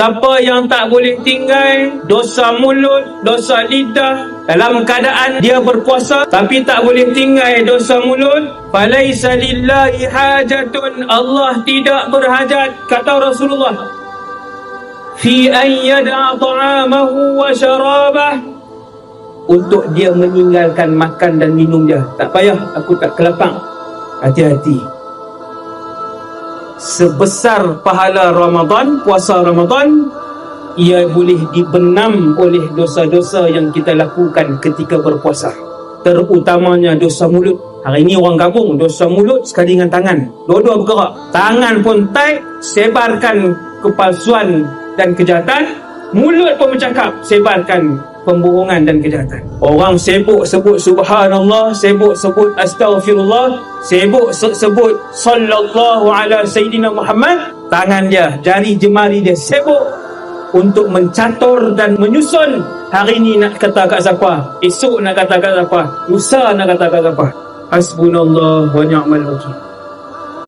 Siapa yang tak boleh tinggal dosa mulut, dosa lidah, dalam keadaan dia berpuasa tapi tak boleh tinggal dosa mulut, falaisa lillahi hajatun, Allah tidak berhajat, kata Rasulullah, fi an yad'a ta'amahu wa syarabah, untuk dia meninggalkan makan dan minum dia. Tak payah, aku tak kelapang. Hati-hati. Sebesar pahala Ramadan, puasa Ramadan, ia boleh dibenam oleh dosa-dosa yang kita lakukan ketika berpuasa, terutamanya dosa mulut. Hari ini orang gabung dosa mulut sekali dengan tangan, dua-dua bergerak. Tangan pun tight, sebarkan kepalsuan dan kejahatan. Mulut pun bercakap, sebarkan pembohongan dan kejahatan. Orang sibuk sebut subhanallah, sibuk sebut astaghfirullah, sibuk sebut sallallahu ala sayyidina Muhammad. Tangan dia, jari jemari dia sibuk untuk mencatur dan menyusun. Hari ni nak kata kat siapa, esok nak kata kat siapa, lusa nak kata kat siapa. Hasbunallah wa ni'mal wakil.